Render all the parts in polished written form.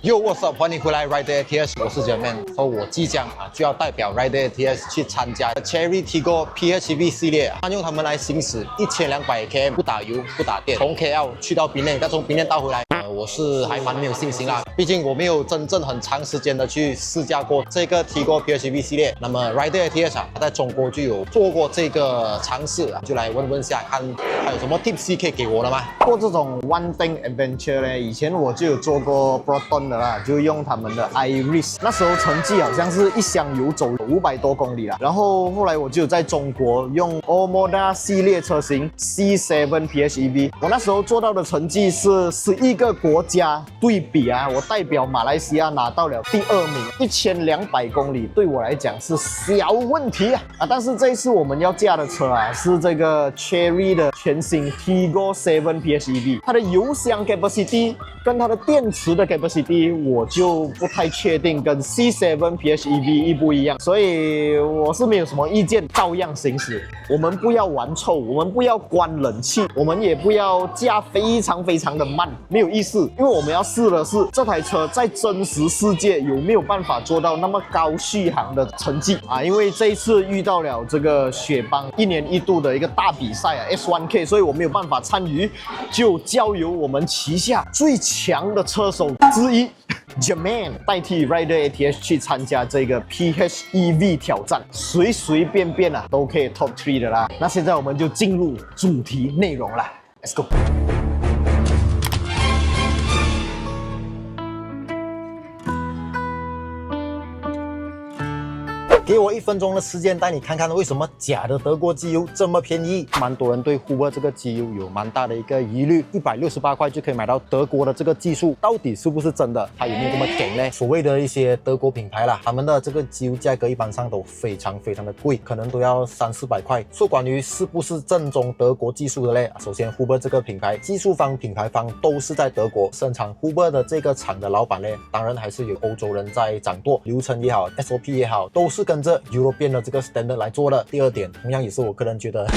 Yo，what's up？ 欢迎回来 Rider ATS， 我是 Jermaine。我即将就要代表 Rider ATS 去参加 Chery Tiggo PHEV 系列，用他们来行驶1200 km， 不打油不打电，从 KL 去到槟城，再从槟城倒回来。我是还蛮没有信心啦，毕竟我没有真正很长时间的去试驾过这个 Tiggo PHEV 系列。那么 Rider ATS 在中国就有做过这个尝试，就来问下，看还有什么 tips 可以给我的吗？做这种 one thing adventure 呢，以前我就有做过 Proton 的啦，就用他们的 Iris， 那时候成绩好像是一箱油走500多公里啦。然后后来我就有在中国用 Omoda 系列车型 C7 PHEV， 我那时候做到的成绩是11个国家对比我代表马来西亚拿到了第2名，1200公里对我来讲是小问题但是这一次我们要驾的车是这个 Chery 的全新 Tiggo 7 PHEV， 它的油箱 capacity 跟它的电池的 capacity 我就不太确定跟 C7 PHEV 一不一样，所以我是没有什么意见，照样行驶。我们不要玩臭，我们不要关冷气，我们也不要驾非常的慢，没有意思。因为我们要试的是这台车在真实世界有没有办法做到那么高续航的成绩因为这一次遇到了这个雪邦1年1度的一个大比赛S1K， 所以我没有办法参与，就交由我们旗下最强的车手之一Jermaine 代替 Rider ATS 去参加这个 PHEV 挑战，随便都可以 Top 3的啦。那现在我们就进入主题内容啦 ，Let's go。给我1分钟的时间，带你看看为什么假的德国机油这么便宜。蛮多人对 Huber 这个机油有蛮大的一个疑虑，168块就可以买到德国的这个技术，到底是不是真的？它有没有这么给呢？所谓的一些德国品牌啦，他们的这个机油价格一般上都非常的贵，可能都要300-400块。说关于是不是正宗德国技术的嘞？首先 Huber 这个品牌，技术方、品牌方都是在德国生产 Huber 的这个厂的老板嘞，当然还是有欧洲人在掌舵，流程也好 ，SOP 也好，都是跟着 European 的这个 standard 来做的。第二点，同样也是我个人觉得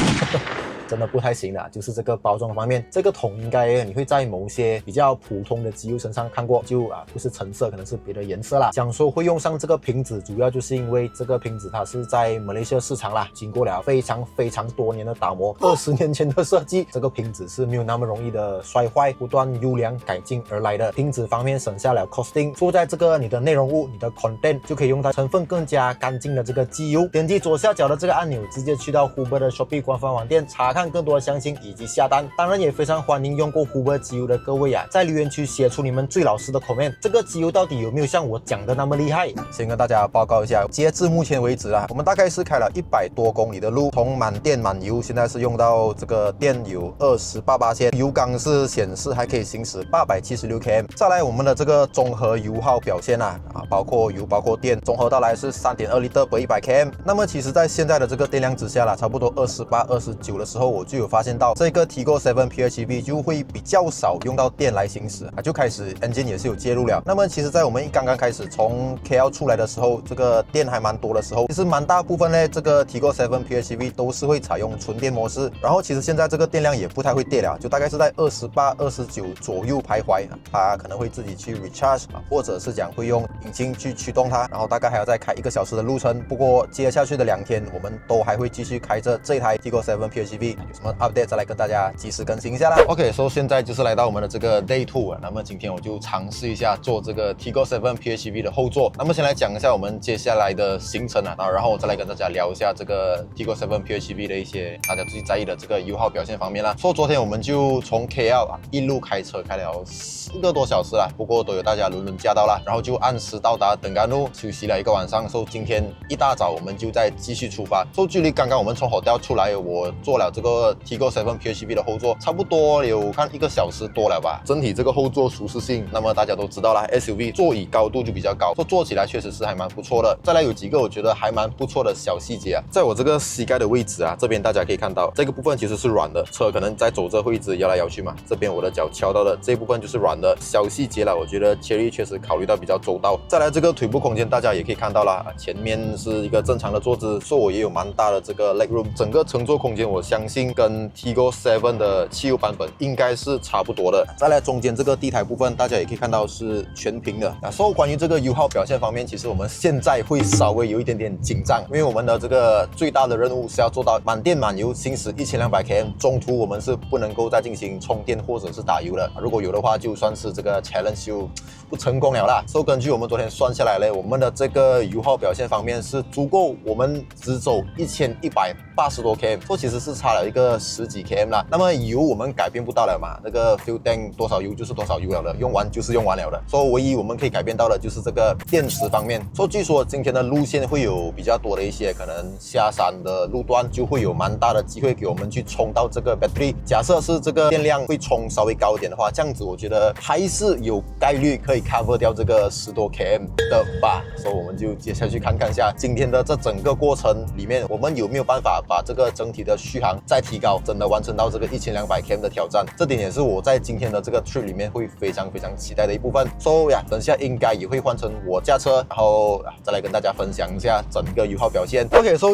真的不太行的，就是这个包装方面，这个桶应该你会在某些比较普通的机油身上看过，就不是橙色，可能是别的颜色啦。讲说会用上这个瓶子，主要就是因为这个瓶子它是在马来西亚市场啦，经过了非常多年的打磨，20年前的设计，这个瓶子是没有那么容易的摔坏，不断优良改进而来的。瓶子方面省下了 costing， 做在这个你的内容物，你的 content 就可以用到成分更加干净的这个机油。点击左下角的这个按钮，直接去到 Huber 的 Shopee 官方网店查看更多的详情以及下单。当然也非常欢迎用过 Huber 机油的各位在留言区写出你们最老实的 comment， 这个机油到底有没有像我讲的那么厉害？先跟大家报告一下，截至目前为止我们大概是开了100多公里的路，从满电满油，现在是用到这个电有28%，油缸是显示还可以行驶876 km。再来我们的这个综合油耗表现包括油包括电，综合到来是 3.2 L per 100 km。那么其实在现在的这个电量之下差不多28-29的时候，我就有发现到这个 Tiggo 7 PHEV 就会比较少用到电来行驶就开始 engine 也是有介入了。那么其实在我们刚刚开始从 KL 出来的时候，这个电还蛮多的时候，其实蛮大部分呢这个 Tiggo 7 PHEV 都是会采用纯电模式，然后其实现在这个电量也不太会跌了，就大概是在28-29左右徘徊它可能会自己去 recharge或者是讲会用引擎去驱动它，然后大概还要再开1个小时的路程。不过接下去的2天我们都还会继续开着这台 Tiggo 7 PHEV， 有什么 update 再来跟大家及时更新一下啦。OK， 所以现在就是来到我们的这个 Day 2那么今天我就尝试一下做这个 Tiggo 7 PHEV 的后座。那么先来讲一下我们接下来的行程然后我再来跟大家聊一下这个 Tiggo 7 PHEV 的一些大家最在意的这个油耗表现方面啦。所以昨天我们就从 KL 一路开车开了4个多小时不过都有大家轮驾到啦，然后就按时到达登干路，休息了1个晚上。所以今天一大早我们就再继续出发。所以距离刚刚我们从 hotel 出来，我坐了这个 Tiggo 7 PHEV 的后座，差不多有看1个小时多了吧。整体这个后座舒适性，那么大家都知道啦 ，SUV 座椅高度就比较高，坐起来确实是还蛮不错的。再来有几个我觉得还蛮不错的小细节在我这个膝盖的位置这边大家可以看到，这个部分其实是软的，车可能在走着会一直摇来摇去嘛，这边我的脚敲到的这一部分就是软的小细节了，我觉得 Chery 确实考虑到比较周到。再来这个腿部空间大家也可以看到啦，前面是一个正常的坐姿，所以我也有蛮大的这个 leg room， 整个乘坐空间我相信性跟 Tiggo 7的汽油版本应该是差不多的。再来中间这个地台部分，大家也可以看到是全屏的。关于这个油耗表现方面，其实我们现在会稍微有一点点紧张，因为我们的这个最大的任务是要做到满电满油行驶1200 km， 中途我们是不能够再进行充电或者是打油的。如果有的话，就算是这个 challenge 就不成功了啦。根据我们昨天算下来呢，我们的这个油耗表现方面是足够我们只走1180多 km， 其实是差了一个10几 km 啦。那么油我们改变不到了嘛，那个 fuel tank 多少油就是多少油了的，用完就是用完了的。唯一我们可以改变到的就是这个电池方面。据说今天的路线会有比较多的一些可能下山的路段，就会有蛮大的机会给我们去充到这个 battery。假设是这个电量会充稍微高一点的话，这样子我觉得还是有概率可以 cover 掉这个10多 km 的吧。我们就接下去看看一下今天的这整个过程里面，我们有没有办法把这个整体的续航再提高，真的完成到这个1200 km 的挑战。这点也是我在今天的这个 trip 里面会非常期待的一部分。等下应该也会换成我驾车，然后再来跟大家分享一下整个油耗表现。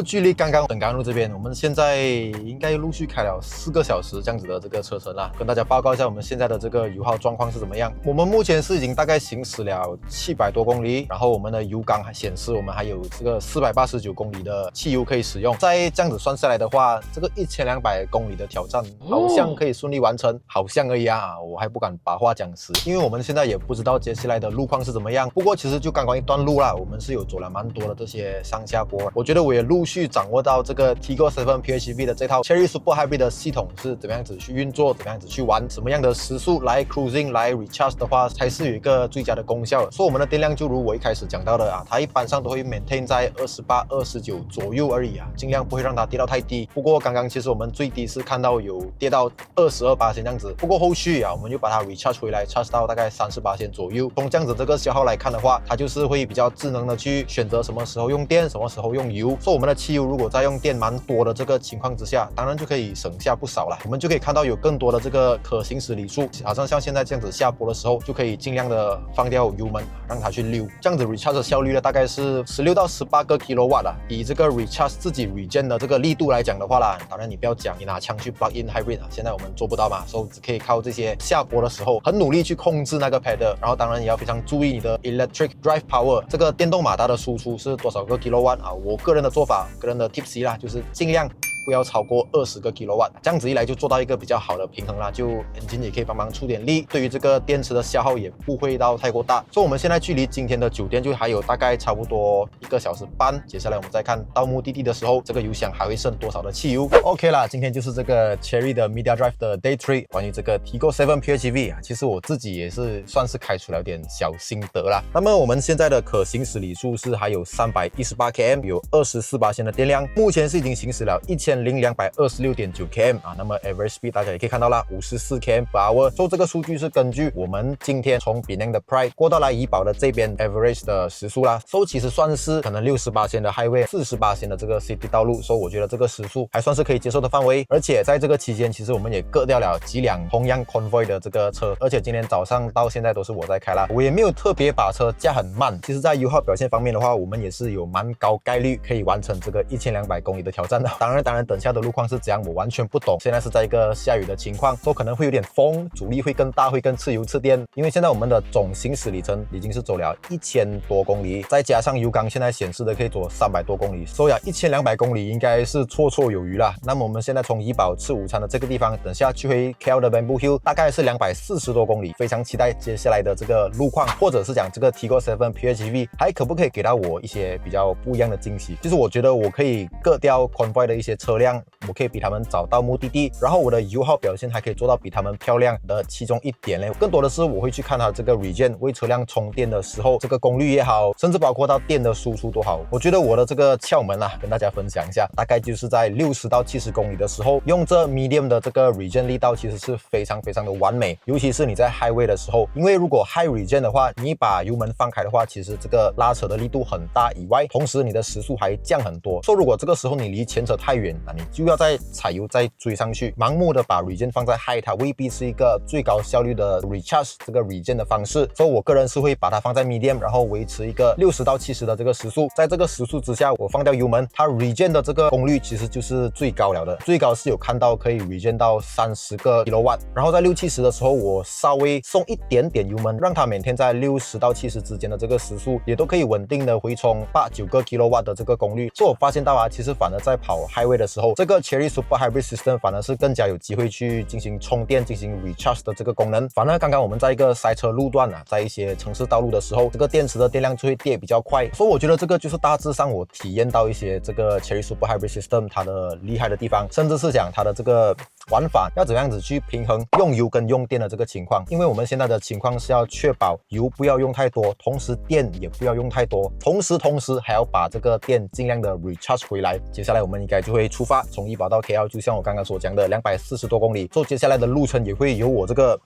距离刚刚等甘路这边，我们现在应该陆续开了4个小时这样子的这个车程啦，跟大家报告一下我们现在的这个油耗状况是怎么样。我们目前是已经大概行驶了700多公里，然后我们的油缸还显示我们还有这个489公里的汽油可以使用。再这样子算下来的话，这个1200公里的挑战好像可以顺利完成，好像而已啊，我还不敢把话讲死，因为我们现在也不知道接下来的路况是怎么样。不过其实就刚刚一段路啦，我们是有走了蛮多的这些上下坡，我觉得我也陆续掌握到这个 Tiggo 7 PHEV 的这套 Chery Super Hybrid 的系统是怎么样子去运作，怎么样子去玩，什么样的时速来 cruising 来 recharge 的话才是有一个最佳的功效的。我们的电量就如我一开始讲到的啊，它一般上都会 maintain 在28、29左右而已啊，尽量不会让它跌到太低。不过刚刚其实我们最低是看到有跌到22%这样子，不过后续啊我们就把它 recharge 回来 charge 到大概30%左右。从这样子这个消耗来看的话，它就是会比较智能的去选择什么时候用电，什么时候用油。我们的汽油如果在用电蛮多的这个情况之下，当然就可以省下不少了。我们就可以看到有更多的这个可行驶里数，好像现在这样子下坡的时候，就可以尽量的放掉油门，让它去溜。这样子 recharge 的效率呢，大概是16到18个 kW 啊。以这个 recharge 自己 regen 的这个力度来讲的话啦，当然你不要讲你拿枪去 plug in hybrid 啊，现在我们做不到嘛，只可以靠这些下坡的时候很努力去控制那个 pedal， 然后当然也要非常注意你的 electric drive power， 这个电动马达的输出是多少个 kW 啊？我个人的做法，个人的 tips 啦，就是尽量不要超过20个 kW， 这样子一来就做到一个比较好的平衡啦，就 engine 也可以帮忙出点力，对于这个电池的消耗也不会到太过大。我们现在距离今天的酒店就还有大概差不多1个小时半，接下来我们再看到目的地的时候，这个油箱还会剩多少的汽油。OK 啦，今天就是这个 Chery 的 Media Drive 的 Day 3， 关于这个 Tiggo 7 PHEV 啊，其实我自己也是算是开出了点小心得啦。那么我们现在的可行驶里数是还有318 km， 有24%的电量，目前是已经行驶了1226.9 km 啊。那么 average speed 大家也可以看到啦，54 km/h。这个数据是根据我们今天从 Penang 的 Pride 过到来怡保的这边 average 的时速啦。其实算是可能60%的 highway， 40%的这个 city 道路，我觉得这个时速还算是可以接受的范围。而且在这个期间，其实我们也割掉了几辆同样 convoy 的这个车，而且今天早上到现在都是我在开啦，我也没有特别把车驾很慢。其实在油耗表现方面的话，我们也是有蛮高概率可以完成这个1200公里的挑战的。当然等下的路况是怎样我完全不懂，现在是在一个下雨的情况，可能会有点风，阻力会更大，会更吃油吃电。因为现在我们的总行驶里程已经是走了1000多公里，再加上油缸现在显示的可以走300多公里，1200公里应该是绰绰有余啦。那么我们现在从怡保吃午餐的这个地方，等下去回 KL 的 Bamboo Hill 大概是240多公里，非常期待接下来的这个路况，或者是讲这个 Tiggo 7 PHEV 还可不可以给到我一些比较不一样的惊喜。就是我觉得我可以割掉 convoy 的一些车辆，我可以比他们早到目的地，然后我的油耗表现还可以做到比他们漂亮的其中一点呢，更多的是我会去看它这个 regen 为车辆充电的时候这个功率也好，甚至包括到电的输出都好。我觉得我的这个窍门啊，跟大家分享一下，大概就是在60到70公里的时候，用这 medium 的这个 regen 力道其实是非常的完美，尤其是你在 highway 的时候，因为如果 high regen 的话，你把油门放开的话，其实这个拉扯的力度很大以外，同时你的时速还降很多。如果这个时候你离前车太远，那你就要再踩油再追上去，盲目的把 regen 放在 high， 它未必是一个最高效率的 recharge 这个 regen 的方式，所以我个人是会把它放在 medium， 然后维持一个60到70的这个时速，在这个时速之下，我放掉油门，它 regen 的这个功率其实就是最高了的，最高是有看到可以 regen 到30个 kW， 然后在6、70的时候，我稍微送一点点油门，让它每天在60到70之间的这个时速，也都可以稳定的回冲8、9个 kW 的这个功率。所以我发现到啊，其实反而在跑 highway 的时候，这个 Chery Super Hybrid System 反而是更加有机会去进行充电、进行 recharge 的这个功能。反而刚刚我们在一个塞车路段啊，在一些城市道路的时候，这个电池的电量就会跌比较快。所以我觉得这个就是大致上我体验到一些这个 Chery Super Hybrid System 它的厉害的地方，甚至是讲它的这个玩法要怎样子去平衡用油跟用电的这个情况。因为我们现在的情况是要确保油不要用太多，同时电也不要用太多，同时还要把这个电尽量的 recharge 回来。接下来我们应该就会出发，从怡保到 KL， 就像我刚刚所讲的240多公里。所以接下来的路程也会由我这个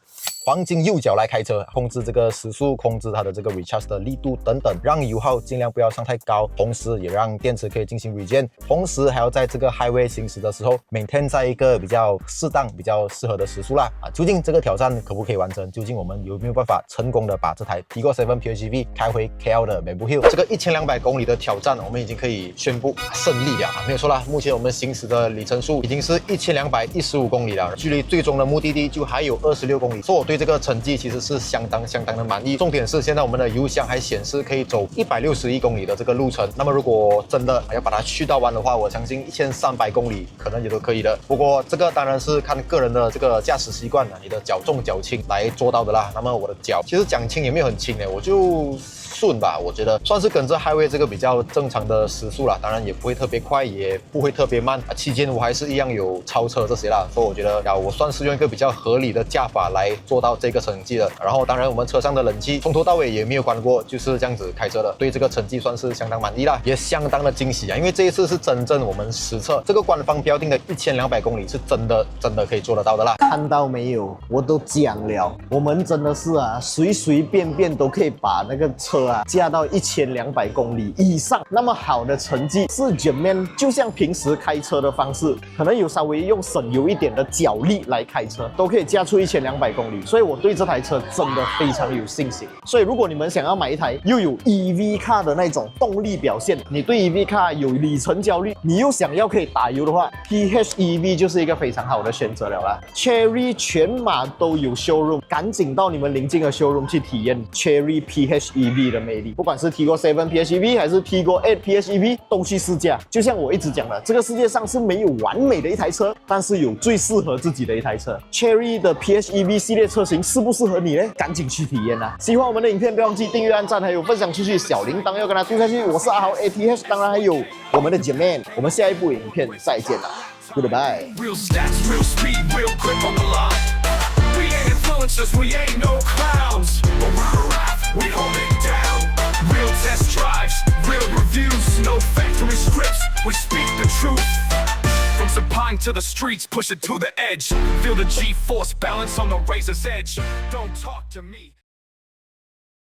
黄金右脚来开车，控制这个时速，控制它的这个 recharge 的力度等等，让油耗尽量不要上太高，同时也让电池可以进行 regen， 同时还要在这个 highway 行驶的时候 maintain 在一个比较适当、比较适合的时速啦。究竟这个挑战可不可以完成？究竟我们有没有办法成功的把这台 Tigor 7 PHEV 开回 KL 的 Bamboo Hill？ 这个1200公里的挑战，我们已经可以宣布胜利了没有错啦。目前我们行驶的里程数已经是1215公里了，距离最终的目的地就还有26公里。所以我对这个成绩其实是相当的满意。重点是现在我们的油箱还显示可以走161公里的这个路程。那么如果真的要把它去到完的话，我相信1300公里可能也都可以的。不过这个当然是看个人的这个驾驶习惯你的脚重脚轻来做到的啦。那么我的脚其实讲轻也没有很轻我就顺吧，我觉得算是跟着 highway 这个比较正常的时速啦，当然也不会特别快，也不会特别慢期间我还是一样有超车这些啦，所以我觉得我算是用一个比较合理的驾法来做到这个成绩的。然后当然我们车上的冷气从头到尾也没有关过，就是这样子开车的，对这个成绩算是相当满意啦，也相当的惊喜因为这一次是真正我们实测这个官方标定的1200公里是真的可以做得到的啦。看到没有，我都讲了，我们真的是随便都可以把那个车驾到1200公里以上，那么好的成绩是 Jermaine 就像平时开车的方式，可能有稍微用省油一点的脚力来开车，都可以驾出1200公里，所以我对这台车真的非常有信心。所以如果你们想要买一台又有 EV car 的那种动力表现，你对 EV car 有里程焦虑，你又想要可以打油的话， PHEV 就是一个非常好的选择了啦。Chery 全马都有 showroom， 赶紧到你们邻近的 showroom 去体验 Chery PHEV 的魅力。不管是 Tigor 7 PHEV 还是 Tigor 8 PHEV 都去试驾。就像我一直讲的，这个世界上是没有完美的一台车，但是有最适合自己的一台车。Chery 的 PHEV 系列车型适不适合你呢？赶紧去体验喜欢我们的影片，不要忘记订阅、按赞，还有分享出去，小铃铛要跟它嘟下去。我是阿豪 ATH， 当然还有我们的Jermaine，我们下一部影片再见啦 ，Goodbye。Real stats, real speed, real grip on the line. We ain't influencers, we ain't no clowns. But we're a rap, we hold it down. Real test drives, real reviews, no factory scripts, we speak the truth. From Sapine to the streets, push it to the edge. Feel the G-force balance on the razor's edge. Don't talk to me.